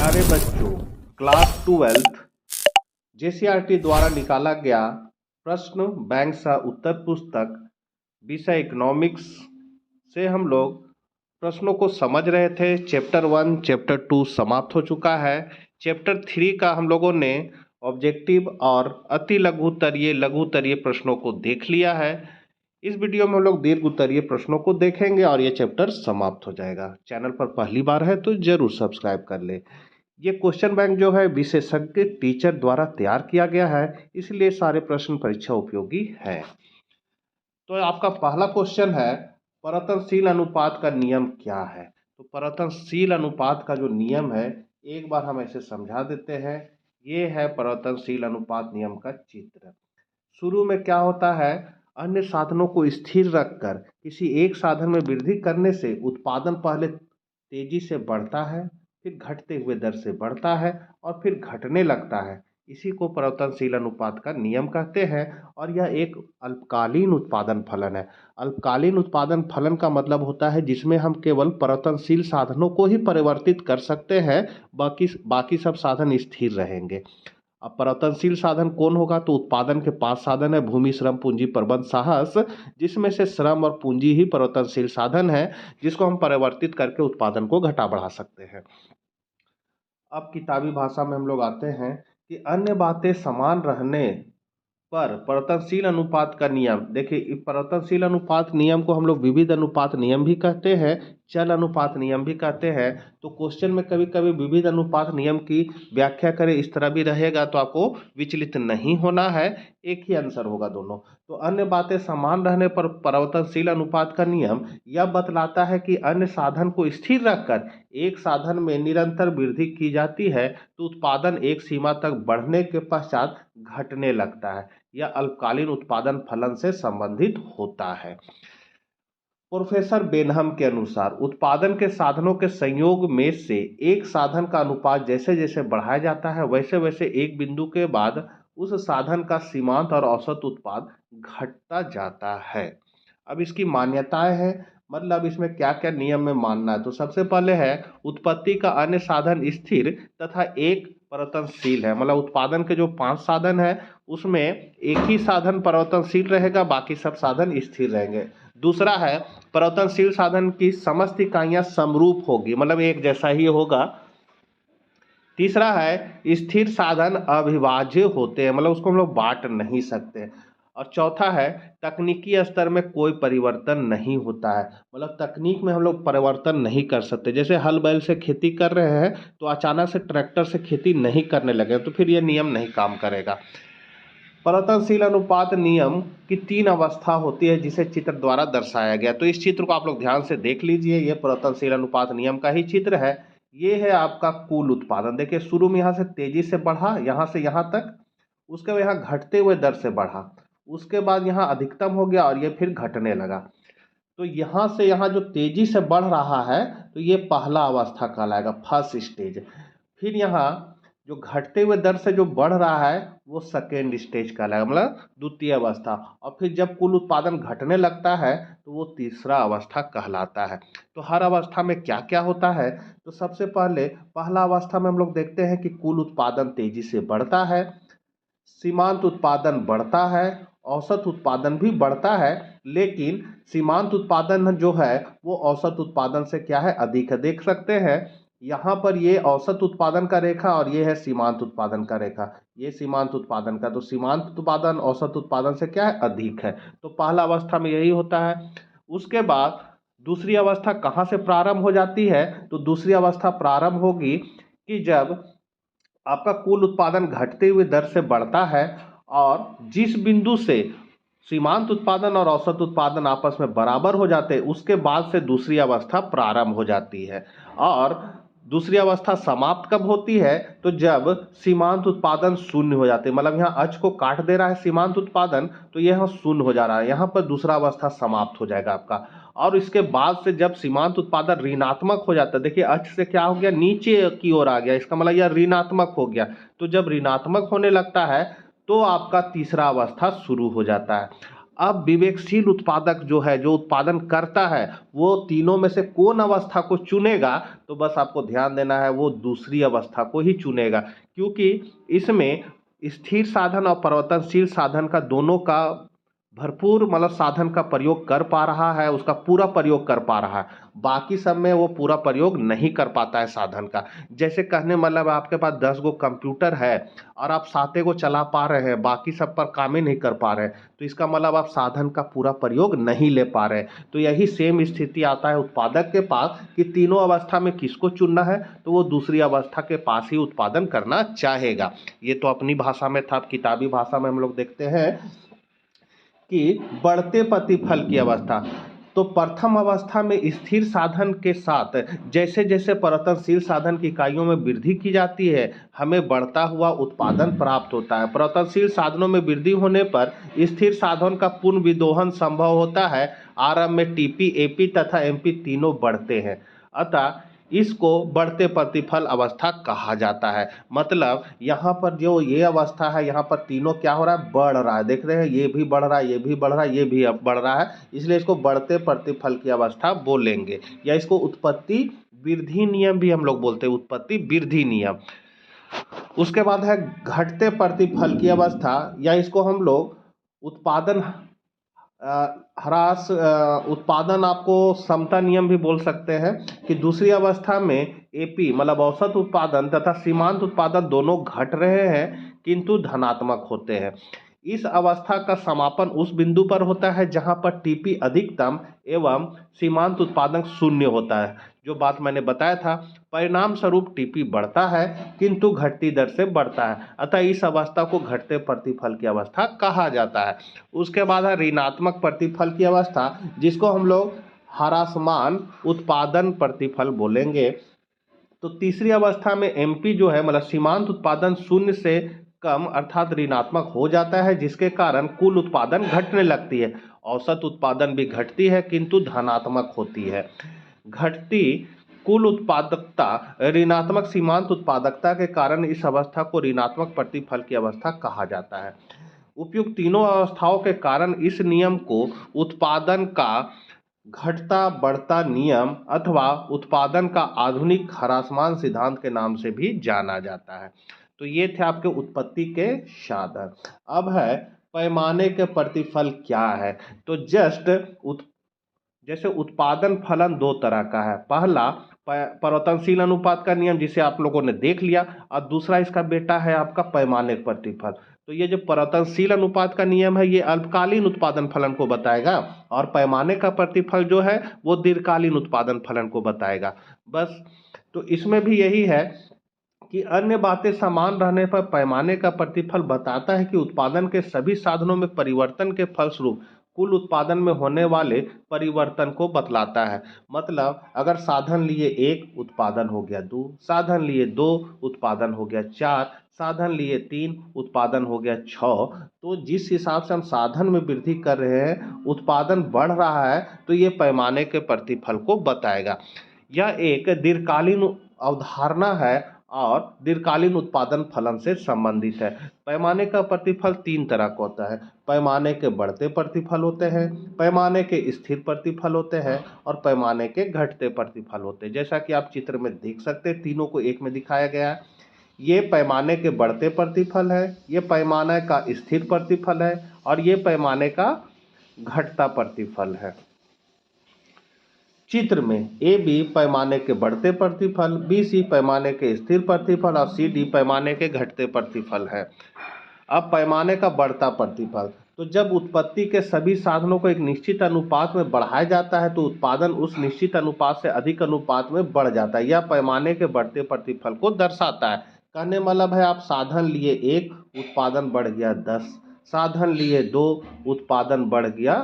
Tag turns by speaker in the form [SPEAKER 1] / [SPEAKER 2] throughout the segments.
[SPEAKER 1] प्यारे बच्चों, class 12 JCERT द्वारा निकाला गया प्रश्न बैंक सा उत्तर पुस्तक विषय इकोनॉमिक्स से हम लोग प्रश्नों को समझ रहे थे। चैप्टर 1 चैप्टर 2 समाप्त हो चुका है। चैप्टर 3 का हम लोगों ने ऑब्जेक्टिव और अति लघु उत्तरीय प्रश्नों को देख लिया है। इस वीडियो में हम लोग दीर्घ उत्तरीय प्रश्नों को देखेंगे और ये चैप्टर समाप्त हो जाएगा। चैनल पर पहली बार है तो जरूर सब्सक्राइब कर ले। ये क्वेश्चन बैंक जो है विशेषज्ञ टीचर द्वारा तैयार किया गया है, इसलिए सारे प्रश्न परीक्षा उपयोगी है। तो आपका पहला क्वेश्चन है, परिवर्तनशील अनुपात का नियम क्या है। तो परिवर्तनशील अनुपात का जो नियम है, एक बार हम ऐसे समझा देते हैं। ये है परिवर्तनशील अनुपात नियम का चित्र। शुरू में क्या होता है, अन्य साधनों को स्थिर रखकर किसी एक साधन में वृद्धि करने से उत्पादन पहले तेजी से बढ़ता है, फिर घटते हुए दर से बढ़ता है और फिर घटने लगता है। इसी को परिवर्तनशील अनुपात का नियम कहते हैं और यह एक अल्पकालीन उत्पादन फलन है। अल्पकालीन उत्पादन फलन का मतलब होता है जिसमें हम केवल परिवर्तनशील साधनों को ही परिवर्तित कर सकते हैं, बाकी सब साधन स्थिर रहेंगे। अब परिवर्तनशील साधन कौन होगा, तो उत्पादन के 5 साधन है, भूमि, श्रम, पूंजी, प्रबंध, साहस, जिसमें से श्रम और पूंजी ही परिवर्तनशील साधन है जिसको हम परिवर्तित करके उत्पादन को घटा बढ़ा सकते हैं। अब किताबी भाषा में हम लोग आते हैं कि अन्य बातें समान रहने पर परिवर्तनशील अनुपात का नियम। देखिए, परिवर्तनशील अनुपात नियम को हम लोग विविध अनुपात नियम भी कहते हैं, चल अनुपात नियम भी कहते हैं। तो क्वेश्चन में कभी कभी विविध अनुपात नियम की व्याख्या करें इस तरह भी रहेगा, तो आपको विचलित नहीं होना है, एक ही आंसर होगा दोनों। तो अन्य बातें समान रहने पर परिवर्तनशील अनुपात का नियम यह बतलाता है कि अन्य साधन को स्थिर रखकर एक साधन में निरंतर वृद्धि की जाती है तो उत्पादन एक सीमा तक बढ़ने के पश्चात घटने लगता है। यह अल्पकालीन उत्पादन फलन से संबंधित होता है। प्रोफेसर बेनहम के अनुसार उत्पादन के साधनों के संयोग में से एक साधन का अनुपात जैसे जैसे बढ़ाया जाता है वैसे वैसे एक बिंदु के बाद उस साधन का सीमांत और औसत उत्पाद घटता जाता है। अब इसकी मान्यताएं हैं, मतलब इसमें क्या क्या नियम में मानना है। तो सबसे पहले है, उत्पत्ति का अन्य साधन स्थिर तथा एक परिवर्तनशील है। मतलब उत्पादन के जो 5 साधन है उसमें एक ही साधन परिवर्तनशील रहेगा, बाकी सब साधन स्थिर रहेंगे। दूसरा है, परिवर्तनशील साधन की समस्त इकाइयां समरूप होगी, मतलब एक जैसा ही होगा। तीसरा है, स्थिर साधन अविभाज्य होते हैं, मतलब उसको हम लोग बांट नहीं सकते। और चौथा है, तकनीकी स्तर में कोई परिवर्तन नहीं होता है, मतलब तकनीक में हम लोग परिवर्तन नहीं कर सकते। जैसे हल बैल से खेती कर रहे हैं तो अचानक से ट्रैक्टर से खेती नहीं करने लगे तो फिर यह नियम नहीं काम करेगा। परिवर्तनशील अनुपात नियम की 3 अवस्था होती है जिसे चित्र द्वारा दर्शाया गया। तो इस चित्र को आप लोग ध्यान से देख लीजिए, यह परिवर्तनशील अनुपात नियम का ही चित्र है। ये है आपका कुल उत्पादन। देखिए, शुरू में यहाँ से तेजी से बढ़ा, यहाँ से यहाँ तक, उसके बाद यहाँ घटते हुए दर से बढ़ा, उसके बाद यहाँ अधिकतम हो गया और ये फिर घटने लगा। तो यहाँ से यहाँ जो तेजी से बढ़ रहा है तो ये पहला अवस्था कहलाएगा, फर्स्ट स्टेज। फिर यहाँ जो घटते हुए दर से जो बढ़ रहा है वो सेकेंड स्टेज कहलाएगा, मतलब द्वितीय अवस्था। और फिर जब कुल उत्पादन घटने लगता है तो वो तीसरा अवस्था कहलाता है। तो हर अवस्था में क्या क्या होता है, तो सबसे पहले पहला अवस्था में हम लोग देखते हैं कि कुल उत्पादन तेजी से बढ़ता है, सीमांत उत्पादन बढ़ता है, औसत उत्पादन भी बढ़ता है, लेकिन सीमांत उत्पादन जो है वो औसत उत्पादन से क्या है, अधिक है। देख सकते हैं यहाँ पर ये औसत उत्पादन का रेखा और ये है सीमांत उत्पादन का रेखा, ये सीमांत उत्पादन का। तो सीमांत उत्पादन औसत उत्पादन से क्या है, अधिक है। तो पहला अवस्था में यही होता है। उसके बाद दूसरी अवस्था कहाँ से प्रारंभ हो जाती है, तो दूसरी अवस्था प्रारंभ होगी कि जब आपका कुल उत्पादन घटते हुए दर से बढ़ता है और जिस बिंदु से सीमांत उत्पादन और औसत उत्पादन आपस में बराबर हो जाते हैं उसके बाद से दूसरी अवस्था प्रारंभ हो जाती है। और दूसरी अवस्था समाप्त कब होती है, तो जब सीमांत उत्पादन शून्य हो जाते हैं, मतलब यहाँ अक्ष को काट दे रहा है सीमांत उत्पादन तो यह शून्य हो जा रहा है, यहाँ पर दूसरा अवस्था समाप्त हो जाएगा आपका। और इसके बाद से जब सीमांत उत्पादन ऋणात्मक हो जाता है, देखिए अक्ष से क्या हो गया, नीचे की ओर आ गया, इसका मतलब यह ऋणात्मक हो गया। तो जब ऋणात्मक होने लगता है तो आपका तीसरा अवस्था शुरू हो जाता है। अब विवेकशील उत्पादक जो है, जो उत्पादन करता है, वो तीनों में से कौन अवस्था को चुनेगा, तो बस आपको ध्यान देना है वो दूसरी अवस्था को ही चुनेगा, क्योंकि इसमें स्थिर साधन और परिवर्तनशील साधन का दोनों का भरपूर मतलब साधन का प्रयोग कर पा रहा है, उसका पूरा प्रयोग कर पा रहा है। बाकी सब में वो पूरा प्रयोग नहीं कर पाता है साधन का। जैसे कहने मतलब आपके पास 10 गो कंप्यूटर है और आप 7 को चला पा रहे हैं, बाकी सब पर काम ही नहीं कर पा रहे हैं, तो इसका मतलब आप साधन का पूरा प्रयोग नहीं ले पा रहे। तो यही सेम स्थिति आता है उत्पादक के पास कि तीनों अवस्था में किसको चुनना है, तो वो दूसरी अवस्था के पास ही उत्पादन करना चाहेगा। ये तो अपनी भाषा में था, किताबी भाषा में हम लोग देखते हैं कि बढ़ते प्रतिफल की अवस्था। तो प्रथम अवस्था में स्थिर साधन के साथ जैसे जैसे परिवर्तनशील साधन की इकाइयों में वृद्धि की जाती है, हमें बढ़ता हुआ उत्पादन प्राप्त होता है। परिवर्तनशील साधनों में वृद्धि होने पर स्थिर साधन का पुनः विदोहन संभव होता है। आरंभ में टीपी, एपी तथा एमपी तीनों बढ़ते हैं, अतः इसको बढ़ते प्रतिफल अवस्था कहा जाता है। मतलब यहाँ पर जो ये अवस्था है, यहाँ पर तीनों क्या हो रहा है, बढ़ रहा है। देख रहे हैं, ये भी बढ़ रहा है, ये भी बढ़ रहा है, ये भी अब बढ़ रहा है, इसलिए इसको बढ़ते प्रतिफल की अवस्था बोलेंगे, या इसको उत्पत्ति वृद्धि नियम भी हम लोग बोलते हैं, उत्पत्ति वृद्धि नियम। उसके बाद है घटते प्रतिफल की अवस्था, या इसको हम लोग उत्पादन ह्रास उत्पादन आपको समता नियम भी बोल सकते हैं, कि दूसरी अवस्था में एपी मतलब औसत उत्पादन तथा सीमांत उत्पादन दोनों घट रहे हैं किंतु धनात्मक होते हैं। इस अवस्था का समापन उस बिंदु पर होता है जहां पर टीपी अधिकतम एवं सीमांत उत्पादन शून्य होता है। जो बात मैंने बताया था, परिणाम स्वरूप टीपी बढ़ता है किंतु घटती दर से बढ़ता है, अतः इस अवस्था को घटते प्रतिफल की अवस्था कहा जाता है। उसके बाद है ऋणात्मक प्रतिफल की अवस्था, जिसको हम लोग ह्रासमान उत्पादन प्रतिफल बोलेंगे। तो तीसरी अवस्था में एमपी जो है मतलब सीमांत उत्पादन शून्य से कम अर्थात ऋणात्मक हो जाता है, जिसके कारण कुल उत्पादन घटने लगती है। औसत उत्पादन भी घटती है किंतु धनात्मक होती है। घटती कुल उत्पादकता ऋणात्मक सीमांत उत्पादकता के कारण इस अवस्था को ऋणात्मक प्रतिफल की अवस्था कहा जाता है। उपयुक्त तीनों अवस्थाओं के कारण इस नियम को उत्पादन का घटता बढ़ता नियम अथवा उत्पादन का आधुनिक ह्रासमान सिद्धांत के नाम से भी जाना जाता है। तो ये थे आपके उत्पत्ति के साधन। अब है पैमाने के प्रतिफल क्या है। तो जैसे उत्पादन फलन दो तरह का है। पहला परिवर्तनशील अनुपात का नियम, जिसे आप लोगों ने देख लिया, और दूसरा इसका बेटा है आपका पैमाने का प्रतिफल। तो ये जो परिवर्तनशील अनुपात का नियम है, ये अल्पकालीन उत्पादन फलन को बताएगा, और पैमाने का प्रतिफल जो है वो दीर्घकालीन उत्पादन फलन को बताएगा। बस, तो इसमें भी यही है कि अन्य बातें समान रहने पर पैमाने का प्रतिफल बताता है कि उत्पादन के सभी साधनों में परिवर्तन के फलस्वरूप कुल उत्पादन में होने वाले परिवर्तन को बतलाता है। मतलब अगर साधन लिए 1, उत्पादन हो गया 2, साधन लिए 2, उत्पादन हो गया 4, साधन लिए 3, उत्पादन हो गया 6। तो जिस हिसाब से हम साधन में वृद्धि कर रहे हैं, उत्पादन बढ़ रहा है, तो ये पैमाने के प्रतिफल को बताएगा। यह एक दीर्घकालीन अवधारणा है और दीर्घकालीन उत्पादन फलन से संबंधित है। पैमाने का प्रतिफल 3 तरह का होता है। पैमाने के बढ़ते प्रतिफल होते हैं, पैमाने के स्थिर प्रतिफल होते हैं, और पैमाने के घटते प्रतिफल होते हैं। जैसा कि आप चित्र में देख सकते हैं, तीनों को एक में दिखाया गया है। ये पैमाने के बढ़ते प्रतिफल है, ये पैमाने का स्थिर प्रतिफल है, और ये पैमाने का घटता प्रतिफल है। चित्र में ए बी पैमाने के बढ़ते प्रतिफल, बी सी पैमाने के स्थिर प्रतिफल, और सी डी पैमाने के घटते प्रतिफल है। अब पैमाने का बढ़ता प्रतिफल, तो जब उत्पत्ति के सभी साधनों को एक निश्चित अनुपात में बढ़ाया जाता है, तो उत्पादन उस निश्चित अनुपात से अधिक अनुपात में बढ़ जाता है। यह पैमाने के बढ़ते प्रतिफल को दर्शाता है। कहने मतलब है, आप साधन लिए 1, उत्पादन बढ़ गया 10, साधन लिए 2, उत्पादन बढ़ गया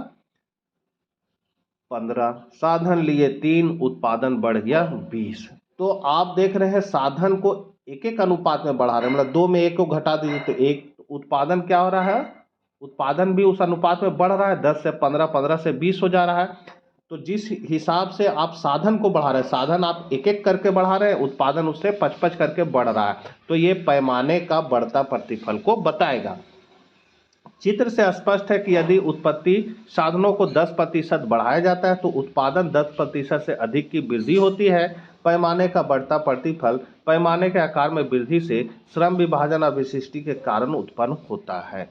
[SPEAKER 1] 15, साधन लिए 3, उत्पादन बढ़ गया 20। तो आप देख रहे हैं साधन को एक एक अनुपात में बढ़ा रहे हैं, मतलब 2 में 1 को घटा दीजिए तो 1, उत्पादन क्या हो रहा है, उत्पादन भी उस अनुपात में बढ़ रहा है, 10 से 15, 15 से 20 हो जा रहा है। तो जिस हिसाब से आप साधन को बढ़ा रहे हैं, साधन आप एक एक करके बढ़ा रहे हैं, उत्पादन उससे 5-5 करके बढ़ रहा है, तो ये पैमाने का बढ़ता प्रतिफल को बताएगा। चित्र से स्पष्ट है कि यदि उत्पत्ति साधनों को 10% बढ़ाया जाता है तो उत्पादन 10% से अधिक की वृद्धि होती है। पैमाने का बढ़ता प्रतिफल पैमाने के आकार में वृद्धि से श्रम विभाजन और विशिष्टि के कारण उत्पन्न होता है।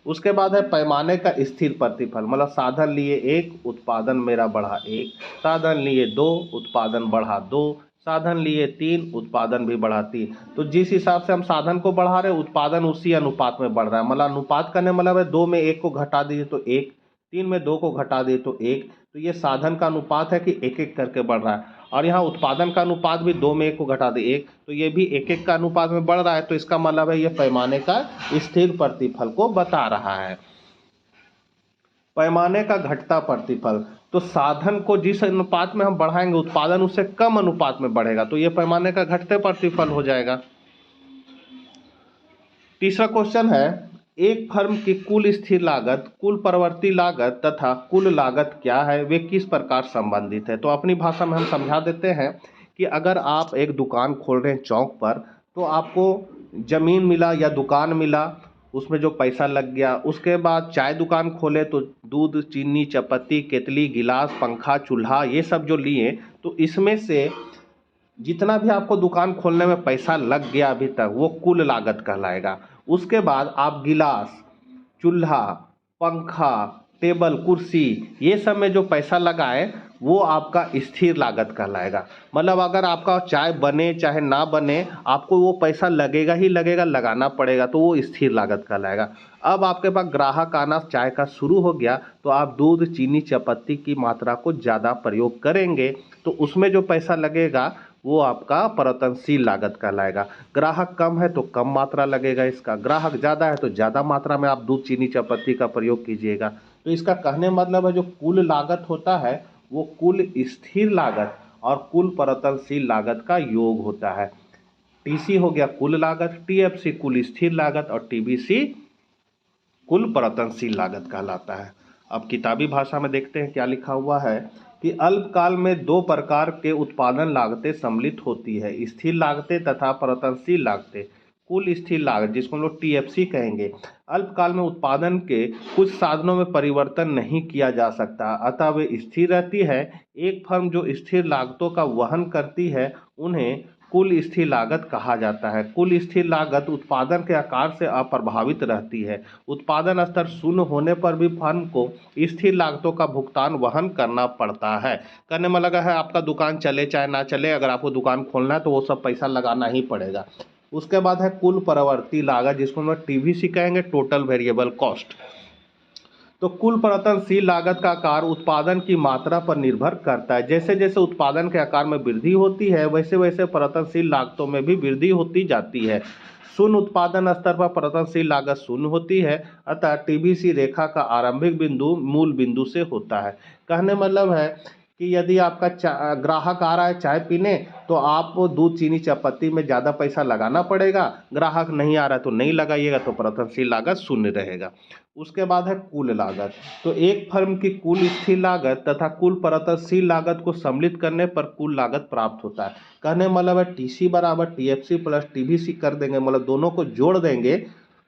[SPEAKER 1] उसके बाद है पैमाने का स्थिर प्रतिफल, मतलब साधन लिए 1, उत्पादन मेरा बढ़ा 1, साधन लिए 2, उत्पादन बढ़ा 2, साधन लिए 3, उत्पादन भी बढ़ा 3। तो जिस हिसाब से हम साधन को बढ़ा रहे हैं उत्पादन उसी अनुपात में बढ़ रहा है। मतलब अनुपात करने मतलब है 2 में 1 को घटा दीजिए तो 1, 3 में 2 को घटा दिए तो 1। तो ये साधन का अनुपात है कि एक एक करके बढ़ रहा है। और यहाँ उत्पादन का अनुपात भी 2 में 1 को घटा दे 1, तो ये भी एक एक का अनुपात में बढ़ रहा है। तो इसका मतलब है ये पैमाने का स्थिर प्रतिफल को बता रहा है। पैमाने का घटता प्रतिफल, तो साधन को जिस अनुपात में हम बढ़ाएंगे उत्पादन उससे कम अनुपात में बढ़ेगा, तो ये पैमाने का घटते प्रतिफल हो जाएगा। तीसरा क्वेश्चन है, एक फर्म की कुल स्थिर लागत, कुल परिवर्ती लागत तथा कुल लागत क्या है, वे किस प्रकार संबंधित है। तो अपनी भाषा में हम समझा देते हैं कि अगर आप एक दुकान खोल रहे हैं चौक पर, तो आपको जमीन मिला या दुकान मिला, उसमें जो पैसा लग गया, उसके बाद चाय दुकान खोले तो दूध, चीनी, चपत्ती, केतली, गिलास, पंखा, चूल्हा, ये सब जो लिए, तो इसमें से जितना भी आपको दुकान खोलने में पैसा लग गया अभी तक वो कुल लागत कहलाएगा। उसके बाद आप गिलास, चूल्हा, पंखा, टेबल, कुर्सी, ये सब में जो पैसा लगाए वो आपका स्थिर लागत कहलाएगा। मतलब अगर आपका चाय बने चाहे ना बने आपको वो पैसा लगेगा ही लगेगा, लगाना पड़ेगा, तो वो स्थिर लागत कहलाएगा। अब आपके पास ग्राहक आना चाय का शुरू हो गया तो आप दूध, चीनी, चपत्ती की मात्रा को ज़्यादा प्रयोग करेंगे, तो उसमें जो पैसा लगेगा वो आपका परिवर्तनशील लागत कहलाएगा। ग्राहक कम है तो कम मात्रा लगेगा इसका, ग्राहक ज़्यादा है तो ज़्यादा मात्रा में आप दूध, चीनी, चपत्ती का प्रयोग कीजिएगा। तो इसका कहने मतलब है जो कुल लागत होता है वो कुल स्थिर लागत और कुल परिवर्तनशील लागत का योग होता है। टीसी हो गया कुल लागत, टीएफसी कुल स्थिर लागत और टीबीसी कुल परिवर्तनशील लागत कहलाता है। अब किताबी भाषा में देखते हैं क्या लिखा हुआ है कि अल्पकाल में 2 प्रकार के उत्पादन लागतें सम्मिलित होती है, स्थिर लागतें तथा परिवर्तनशील लागतें। कुल स्थिर लागत जिसको हम लोग टीएफसी कहेंगे, अल्पकाल में उत्पादन के कुछ साधनों में परिवर्तन नहीं किया जा सकता, अतः वे स्थिर रहती है। एक फर्म जो स्थिर लागतों का वहन करती है उन्हें कुल स्थिर लागत कहा जाता है। कुल स्थिर लागत उत्पादन के आकार से अप्रभावित रहती है। उत्पादन स्तर शून्य होने पर भी फर्म को स्थिर लागतों का भुगतान वहन करना पड़ता है। करने में लगा है आपका दुकान चले चाहे ना चले, अगर आपको दुकान खोलना है तो वो सब पैसा लगाना ही पड़ेगा। उसके बाद है कुल परिवर्ती लागत जिसको हम टीवीसी कहेंगे, टोटल वेरिएबल कॉस्ट। तो कुल परिवर्तनशील लागत का आकार उत्पादन की मात्रा पर निर्भर करता है। जैसे जैसे उत्पादन के आकार में वृद्धि होती है वैसे वैसे परिवर्तनशील लागतों में भी वृद्धि होती जाती है। शून्य उत्पादन स्तर पर परिवर्तनशील लागत शून्य होती है, अतः टीबीसी रेखा का आरंभिक बिंदु मूल बिंदु से होता है। कहने मतलब है कि यदि आपका ग्राहक आ रहा है चाय पीने तो आपको दूध, चीनी, चपत्ती में ज़्यादा पैसा लगाना पड़ेगा, ग्राहक नहीं आ रहा है तो नहीं लगाइएगा, तो परिवर्तनशील लागत शून्य रहेगा। उसके बाद है कुल लागत। तो एक फर्म की कुल स्थिर लागत तथा कुल परिवर्तनशील लागत को सम्मिलित करने पर कुल लागत प्राप्त होता है। कहने मतलब है टीसी बराबर टीएफसी प्लस टीबीसी कर देंगे, मतलब दोनों को जोड़ देंगे,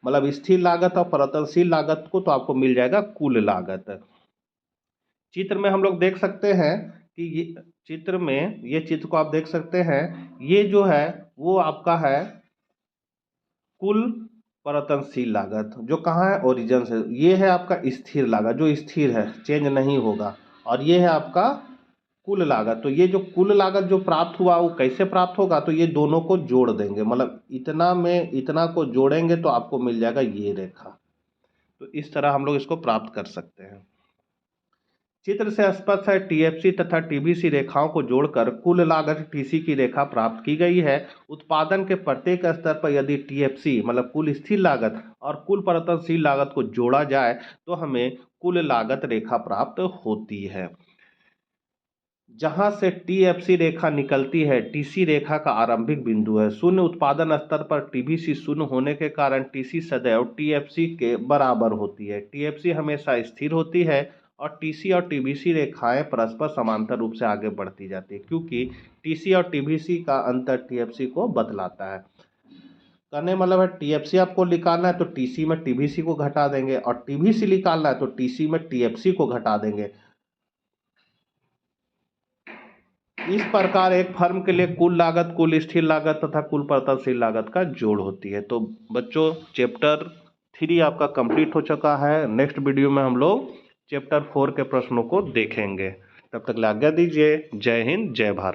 [SPEAKER 1] मतलब स्थिर लागत और परिवर्तनशील लागत को, तो आपको मिल जाएगा कुल लागत। चित्र में हम लोग देख सकते हैं कि ये चित्र को आप देख सकते हैं, ये जो है वो आपका है कुल परिवर्तनशील लागत, जो कहाँ है ओरिजिन से। ये है आपका स्थिर लागत जो स्थिर है, चेंज नहीं होगा, और ये है आपका कुल लागत। तो ये जो कुल लागत जो प्राप्त हुआ वो कैसे प्राप्त होगा, तो ये दोनों को जोड़ देंगे, मतलब इतना में इतना को जोड़ेंगे तो आपको मिल जाएगा ये रेखा। तो इस तरह हम लोग इसको प्राप्त कर सकते हैं। चित्र से स्पष्ट है टीएफसी तथा टीबीसी रेखाओं को जोड़कर कुल लागत टीसी की रेखा प्राप्त की गई है। उत्पादन के प्रत्येक स्तर पर यदि टीएफसी मतलब कुल स्थिर लागत और कुल परिवर्तनशील लागत को जोड़ा जाए तो हमें कुल लागत रेखा प्राप्त होती है। जहां से टीएफसी रेखा निकलती है टीसी रेखा का आरंभिक बिंदु है। शून्य उत्पादन स्तर पर टीबीसी शून्य होने के कारण टीसी सदैव टीएफसी के बराबर होती है। टीएफसी हमेशा स्थिर होती है और टीसी और टीबीसी रेखाएं परस्पर समांतर रूप से आगे बढ़ती जाती है, क्योंकि टीसी और टीबीसी का अंतर टीएफसी को बतलाता है। कहने मतलब है टीएफसी आपको निकालना है तो टीसी में टीवीसी को घटा देंगे, और टीवीसी निकालना है तो टीसी में टीएफसी को घटा देंगे। इस प्रकार एक फर्म के लिए कुल लागत, कुल स्थिर लागत तथा कुल परिवर्तनशील लागत का जोड़ होती है। तो बच्चों चैप्टर 3 आपका कंप्लीट हो चुका है। नेक्स्ट वीडियो में हम लोग चैप्टर 4 के प्रश्नों को देखेंगे। तब तक आज्ञा दीजिए। जय हिंद, जय भारत।